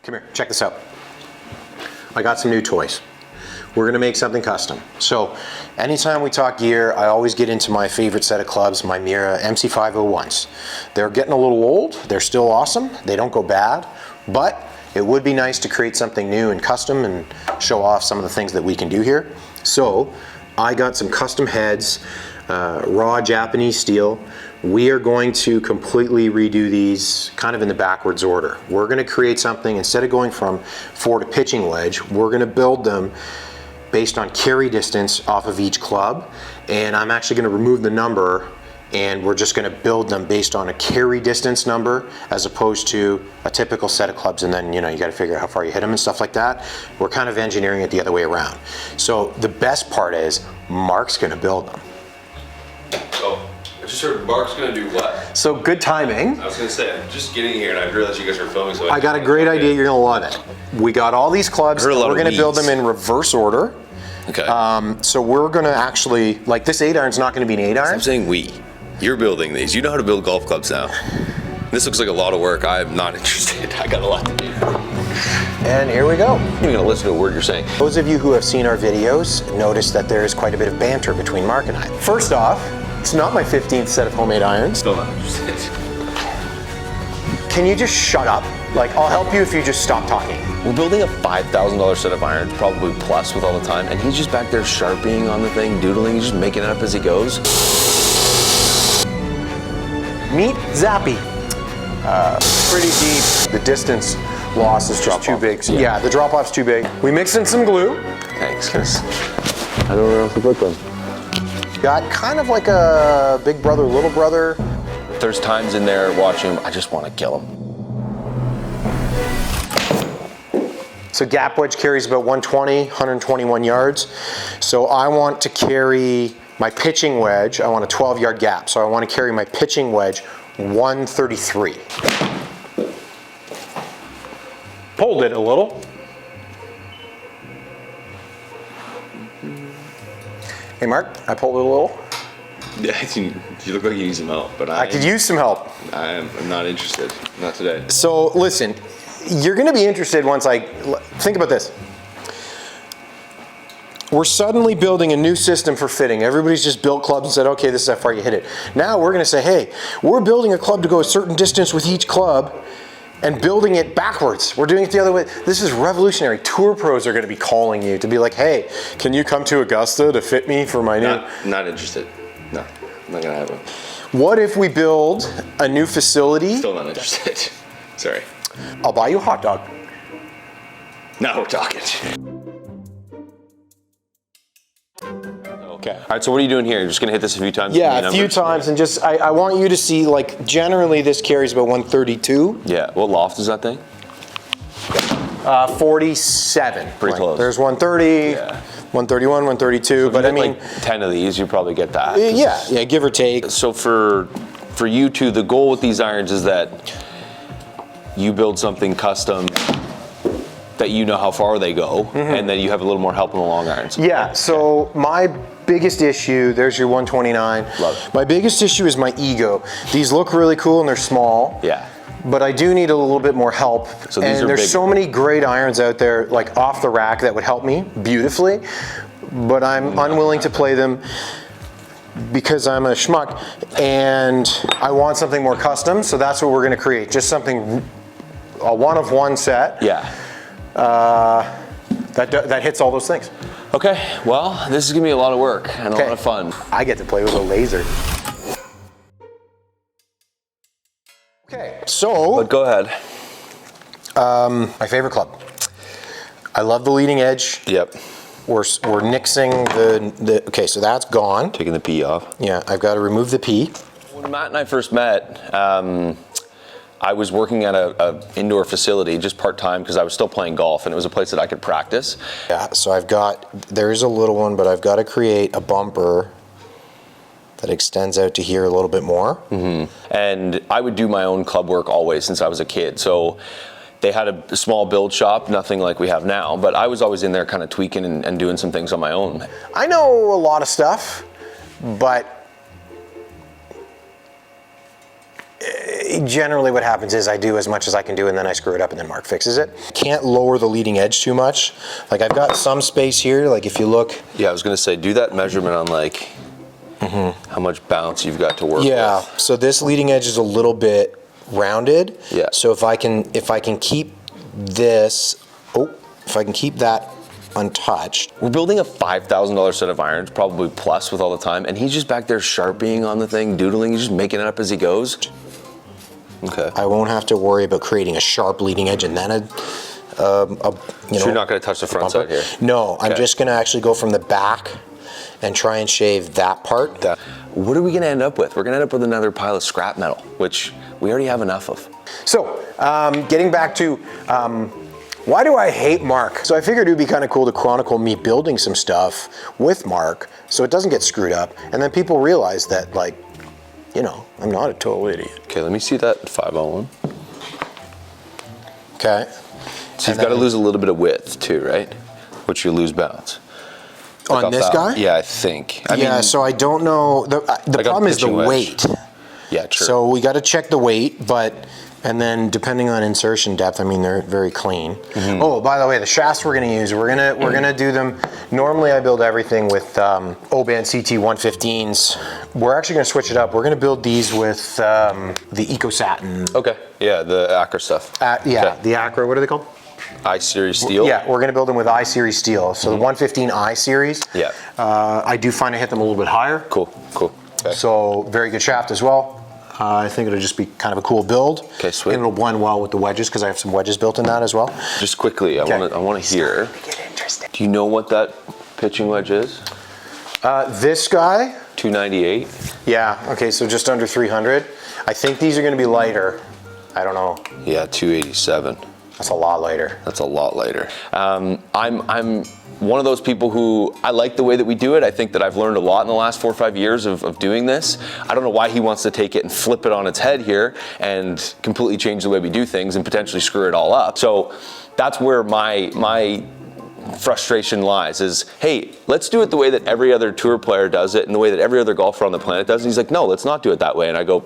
Come here, check this out. I got some new toys. We're gonna make something custom. So anytime we talk gear, I always get into my favorite set of clubs, my Miura MC501s. They're getting a little old, they're still awesome, they don't go bad, but it would be nice to create something new and custom and show off some of the things that we can do here. So I got some custom heads, raw Japanese steel. We are going to completely redo these kind of in the backwards order. We're going to create something, instead of going from fore to pitching wedge, we're going to build them based on carry distance off of each club. And I'm actually going to remove the number, and we're just going to build them based on a carry distance number as opposed to a typical set of clubs, and then you got to figure out how far you hit them and stuff like that. We're kind of engineering it the other way around. So the best part is Mark's going to build them. Oh, I just heard Mark's going to do what? So good timing. I was going to say, I'm just getting here and I realized you guys are filming. So I got a great idea, you're going to love it. We got all these clubs, we're going to build them in reverse order. Okay. So we're going to actually, like this 8-iron's not going to be an 8-iron. I'm saying we. You're building these. You know how to build golf clubs now. This looks like a lot of work. I'm not interested. I got a lot to do. And here we go. You're gonna listen to a word you're saying. Those of you who have seen our videos notice that there is quite a bit of banter between Mark and I. First off, it's not my 15th set of homemade irons. Still not interested. Can you just shut up? Like, I'll help you if you just stop talking. We're building a $5,000 set of irons, probably plus with all the time, and he's just back there sharpieing on the thing, doodling, he's just making it up as he goes. Meet Zappy. Pretty deep. The distance loss is just too big. So yeah, the drop off's too big. We mixed in some glue. Thanks, because I don't know how to put them. Got kind of like a big brother, little brother. There's times in there watching him, I just want to kill him. So gap wedge carries about 120, 121 yards. So I want to carry my pitching wedge, I want a 12-yard gap. So I want to carry my pitching wedge 133. Pulled it a little. Hey Mark, I pulled it a little. Yeah, you look like you need some help, but I could use some help. I'm not interested, not today. So listen, you're gonna be interested once think about this. We're suddenly building a new system for fitting. Everybody's just built clubs and said, okay, this is how far you hit it. Now we're gonna say, hey, we're building a club to go a certain distance with each club and building it backwards. We're doing it the other way. This is revolutionary. Tour pros are gonna be calling you to be like, hey, can you come to Augusta to fit me for my new? Not interested. No, I'm not gonna have it. What if we build a new facility? Still not interested. Sorry. I'll buy you a hot dog. Now we're talking. Okay. All right, so what are you doing here? You're just gonna hit this a few times? Yeah, a few times, and just, I want you to see, like, generally this carries about 132. Yeah, what loft is that thing? 47. Pretty close. There's 130, 131, 132, So but I mean. Like 10 of these, you probably get that. Yeah, give or take. So for you two, the goal with these irons is that you build something custom that you know how far they go, and then you have a little more help in the long irons. Yeah, so my biggest issue, there's your 129. Love it. My biggest issue is my ego. These look really cool and they're small. Yeah. But I do need a little bit more help. So these and there's so many great irons out there, like off the rack, that would help me beautifully, but I'm unwilling to play them because I'm a schmuck, and I want something more custom, so that's what we're gonna create. Just something, a one-of-one set. Yeah. That hits all those things. Okay, well, this is gonna be a lot of work and a lot of fun. I get to play with a laser. Okay, so. But go ahead. My favorite club. I love the leading edge. Yep. We're nixing the, okay, so that's gone. Taking the P off. Yeah, I've got to remove the P. When Matt and I first met, I was working at a indoor facility just part-time because I was still playing golf, and it was a place that I could practice. Yeah, so there's a little one, but I've got to create a bumper that extends out to here a little bit more. And I would do my own club work always since I was a kid. So they had a small build shop, nothing like we have now, but I was always in there kind of tweaking and doing some things on my own. I know a lot of stuff, but generally what happens is I do as much as I can do and then I screw it up and then Mark fixes it. Can't lower the leading edge too much. Like I've got some space here, like if you look. Yeah, I was gonna say, do that measurement on like how much bounce you've got to work Yeah, with. so this leading edge is a little bit rounded. Yeah. So if I can keep this, if I can keep that untouched. We're building a $5,000 set of irons, probably plus with all the time, and he's just back there sharpieing on the thing, doodling, he's just making it up as he goes. Okay. I won't have to worry about creating a sharp leading edge and then So you're not gonna touch the front side here? No, I'm Okay. just gonna actually go from the back and try and shave that part. What are we gonna end up with? We're gonna end up with another pile of scrap metal, which we already have enough of. So, getting back to why do I hate Mark? So I figured it would be kind of cool to chronicle me building some stuff with Mark so it doesn't get screwed up. And then people realize that, like, you know, I'm not a total idiot. Okay, let me see that 501. Okay. So you've got to lose a little bit of width too, right? Which you lose bounce. Like On off this that- guy? Yeah, I think. I Yeah, mean, so I don't know. The Like a problem is the pitching wedge. weight. yeah, true. So we got to check the weight, and then depending on insertion depth, I mean, they're very clean. Mm-hmm. Oh, by the way, the shafts we're gonna use, we're gonna do them. Normally I build everything with O-band CT 115s. We're actually gonna switch it up. We're gonna build these with the EcoSatin. Okay, yeah, the Acra stuff. Yeah, Okay. the Acra, what are they called? I-Series steel? Yeah, we're gonna build them with I-Series steel. So the 115 I-Series. Yeah. I do find I hit them a little bit higher. Cool, cool. Okay. So very good shaft as well. I think it'll just be kind of a cool build. Okay, sweet. And it'll blend well with the wedges because I have some wedges built in that as well. Just quickly, I want to hear. Get interested. Do you know what that pitching wedge is? This guy, 298. yeah, okay, so just under 300. I think these are gonna be lighter. I don't know, Yeah, 287. that's a lot lighter. That's a lot later. I'm one of those people who, I like the way that we do it. I think that I've learned a lot in the last 4 or 5 years of doing this. I don't know why he wants to take it and flip it on its head here and completely change the way we do things and potentially screw it all up. So that's where my frustration lies is, hey, let's do it the way that every other tour player does it and the way that every other golfer on the planet does. And he's like, no, let's not do it that way. And I go,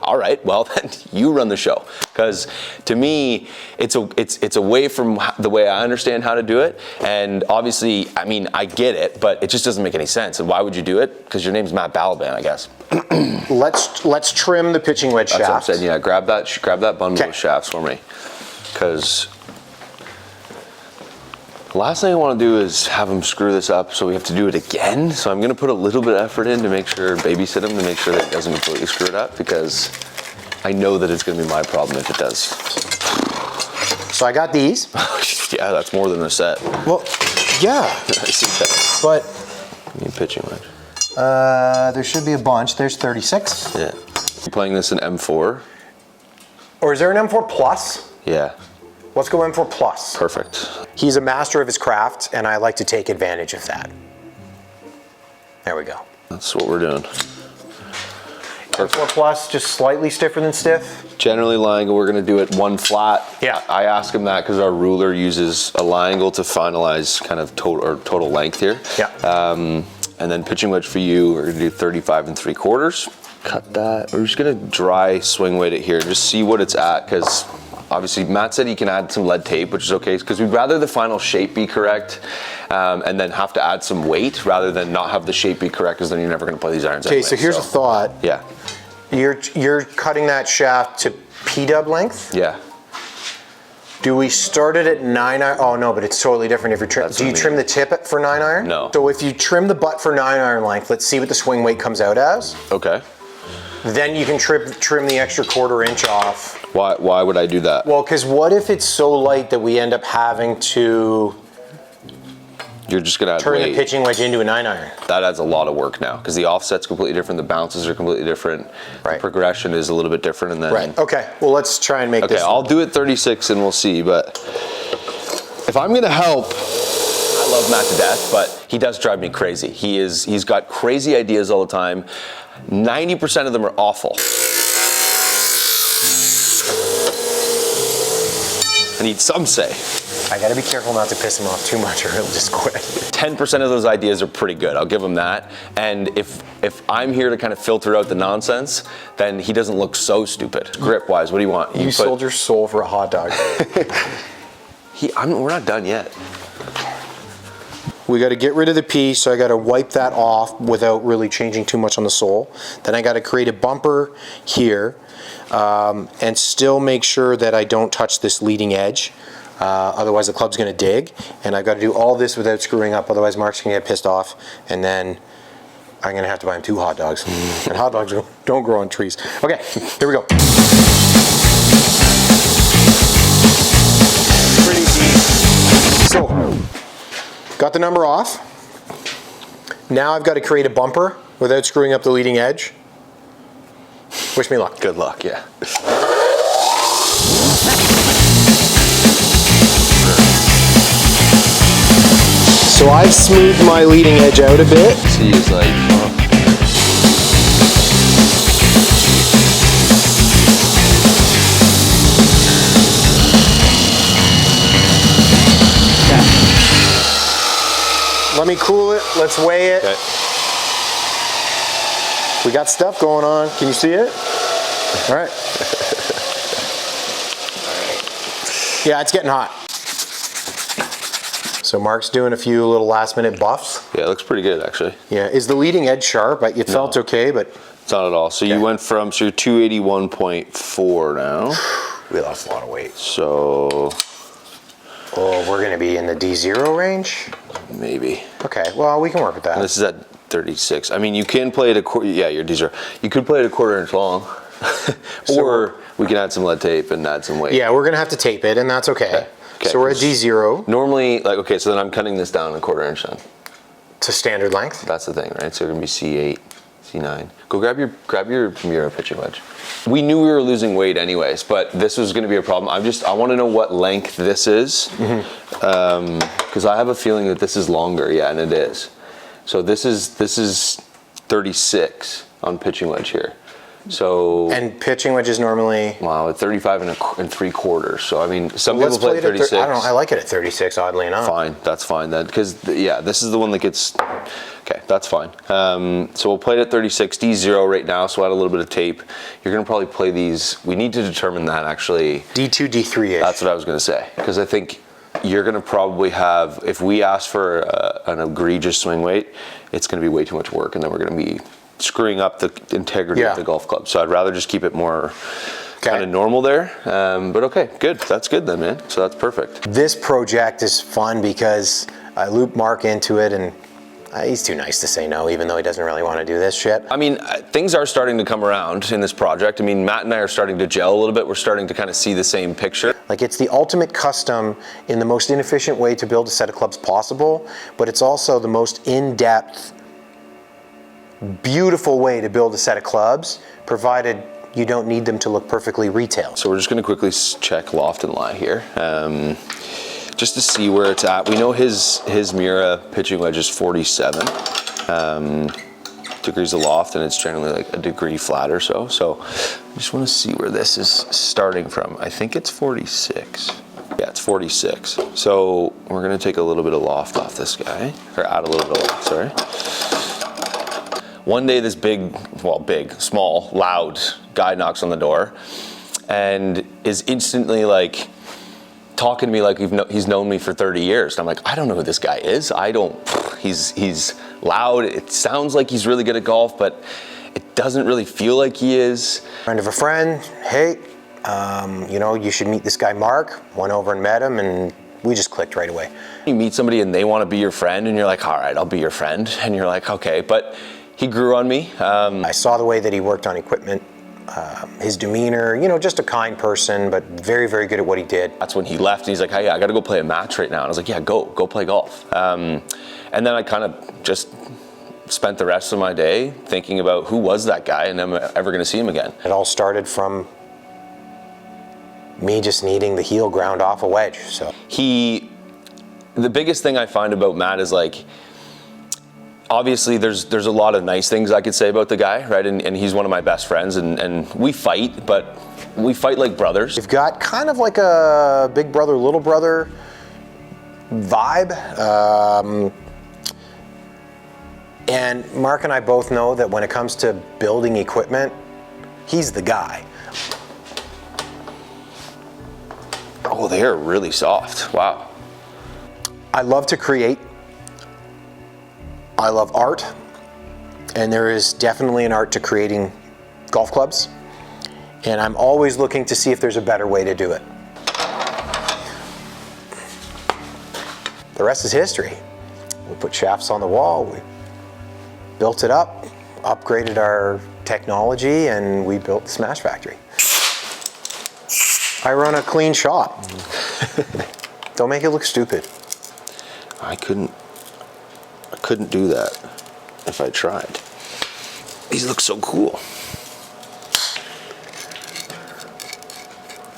all right, well, then you run the show. Because to me, it's away from the way I understand how to do it. And obviously, I mean, I get it, but it just doesn't make any sense. And why would you do it? Because your name's Matt Balaban, I guess. Let's trim the pitching wedge That's what I'm shaft. saying. Yeah, grab that bundle Okay. of shafts for me. Because the last thing I want to do is have him screw this up, so we have to do it again. So I'm going to put a little bit of effort in to make sure, babysit him to make sure that it doesn't completely screw it up, because I know that it's going to be my problem if it does. So I got these. Yeah, that's more than a set. Well, yeah, I see that. but I mean, pitching wedge. there should be a bunch. There's 36. Yeah. You playing this in M4? Or is there an M4 Plus? Yeah. Let's go M4 Plus. Perfect. He's a master of his craft, and I like to take advantage of that. There we go. That's what we're doing. M4 Plus, just slightly stiffer than stiff. Generally, line angle, we're going to do it one flat. Yeah. I ask him that because our ruler uses a line angle to finalize kind of total length here. Yeah. And then pitching wedge for you, we're going to do 35 3/4. Cut that. We're just going to dry swing weight it here. Just see what it's at, because obviously Matt said he can add some lead tape, which is okay, because we'd rather the final shape be correct and then have to add some weight rather than not have the shape be correct, because then you're never going to play these irons Okay, anyway, so here's a thought. Yeah. You're cutting that shaft to P-dub length. Yeah. Do we start it at 9 iron? Oh no, but it's totally different if you're trim. That's Do you what I trim mean. the tip for 9 iron? No. So if you trim the butt for 9 iron length, let's see what the swing weight comes out as. Okay. Then you can trim the extra 1/4 inch off. Why would I do that? Well, because what if it's so light that we end up having to You're just going to add turn weight. the pitching wedge into a 9 iron? That adds a lot of work now, because the offset's completely different, the bounces are completely different, Right. the progression is a little bit different, and then Right. Okay. Well, let's try and make okay, this. I'll do it 36 and we'll see. But if I'm gonna help, I love Matt to death, but he does drive me crazy. He's got crazy ideas all the time. 90% of them are awful. I need some say. I gotta be careful not to piss him off too much or he'll just quit. 10% of those ideas are pretty good. I'll give him that. And if I'm here to kind of filter out the nonsense, then he doesn't look so stupid. Grip-wise, what do you want? You sold your soul for a hot dog. We're not done yet. We gotta get rid of the piece, so I gotta wipe that off without really changing too much on the sole. Then I gotta create a bumper here, and still make sure that I don't touch this leading edge. Otherwise the club's gonna dig, and I've got to do all this without screwing up, otherwise Mark's gonna get pissed off, and then I'm gonna have to buy him 2 hot dogs. And hot dogs don't grow on trees. Okay, here we go. Pretty easy. So, got the number off. Now I've got to create a bumper without screwing up the leading edge. Wish me luck. Good luck, yeah. So I've smoothed my leading edge out a bit. So he's like, Let me cool it. Let's weigh it. okay. We got stuff going on. Can you see it? All right. Yeah, it's getting hot. So Mark's doing a few little last minute buffs. Yeah, it looks pretty good actually. Yeah, is the leading edge sharp? It felt okay, but... It's not at all. So you went from, so you're 281.4 now. We lost a lot of weight. So... Oh, we're gonna be in the D0 range? Maybe. Okay, well, we can work with that. And this is at 36. I mean, you can play it a quarter, yeah, your D0. You could play it a 1/4 inch long. Or we can add some lead tape and add some weight. Yeah, we're gonna have to tape it, and that's okay. So we're at D0. Normally, like, okay, so then I'm cutting this down a 1/4 inch then. To standard length? That's the thing, right? So you're gonna be C8, C9. Go grab your Miura pitching wedge. We knew we were losing weight anyways, but this was gonna be a problem. I wanna know what length this is, because I have a feeling that this is longer, yeah, and it is. So this is 36 on pitching wedge here. So and pitching wedge is normally, wow, at 35 and 3/4. So I mean, some people play at 36. I don't know. I like it at 36. Oddly enough. Fine, that's fine then, because yeah, this is the one that gets. Okay, that's fine. So we'll play it at 36, D0 right now. So add a little bit of tape. You're gonna probably play these. We need to determine that actually. D2, D3 ish. That's what I was gonna say, because I think you're gonna probably have. If we ask for an egregious swing weight, it's gonna be way too much work, and then we're gonna be screwing up the integrity of the golf club. So I'd rather just keep it more kind of normal there. But okay, good. That's good then, man. So that's perfect. This project is fun because I looped Mark into it, and he's too nice to say no, even though he doesn't really want to do this shit. I mean, things are starting to come around in this project. I mean, Matt and I are starting to gel a little bit. We're starting to kind of see the same picture. Like, it's the ultimate custom in the most inefficient way to build a set of clubs possible, but it's also the most in-depth, beautiful way to build a set of clubs, provided you don't need them to look perfectly retail. So we're just gonna quickly check loft and lie here, just to see where it's at. We know his Miura pitching wedge is 47 degrees of loft, and it's generally like a degree flat or so. So I just wanna see where this is starting from. I think it's 46. Yeah, it's 46. So we're gonna take a little bit of loft off this guy, or add a little bit of loft, sorry. One day this small, loud guy knocks on the door and is instantly like talking to me like he's known me for 30 years. And I'm like, I don't know who this guy is. He's loud. It sounds like he's really good at golf, but it doesn't really feel like he is. Friend of a friend, hey, you know, you should meet this guy Mark. Went over and met him, and we just clicked right away. You meet somebody and they want to be your friend, and you're like, all right, I'll be your friend. And you're like, okay, but he grew on me. I saw the way that he worked on equipment, his demeanor, you know, just a kind person, but very, very good at what he did. That's when he left, and he's like, hey, I got to go play a match right now. And I was like, yeah, go play golf. And then I kind of just spent the rest of my day thinking about who was that guy, and am I ever going to see him again. It all started from me just needing the heel ground off a wedge. So the biggest thing I find about Matt is, like, obviously there's a lot of nice things I could say about the guy, right? And he's one of my best friends, and we fight, but we fight like brothers. We've got kind of like a big brother, little brother vibe. And Mark and I both know that when it comes to building equipment, he's the guy. Oh, they are really soft. Wow. I love to create. I love art. And there is definitely an art to creating golf clubs. And I'm always looking to see if there's a better way to do it. The rest is history. We put shafts on the wall, we built it up, upgraded our technology, and we built the Smash Factory. I run a clean shop. Don't make it look stupid. I couldn't do that if I tried. These look so cool.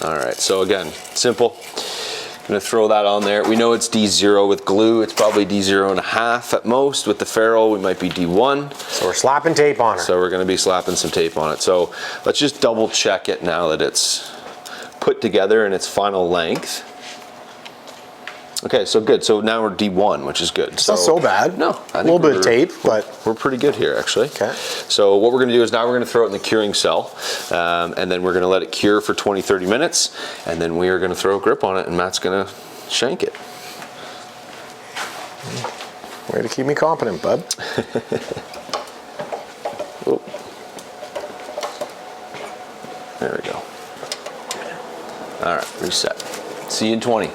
All right, so again, simple. Gonna throw that on there. We know it's D0 with glue. It's probably D0.5 at most. With the ferrule, we might be D1. So we're slapping tape on her. So we're gonna be slapping some tape on it. So let's just double check it now that it's put together in its final length. Okay, so good. So now we're D1, which is good. It's not so bad. No. A little bit of tape, but we're pretty good here, actually. Okay. So what we're going to do is now we're going to throw it in the curing cell, and then we're going to let it cure for 20, 30 minutes, and then we are going to throw a grip on it, and Matt's going to shank it. Way to keep me competent, bud. Oh. There we go. All right, reset. See you in 20.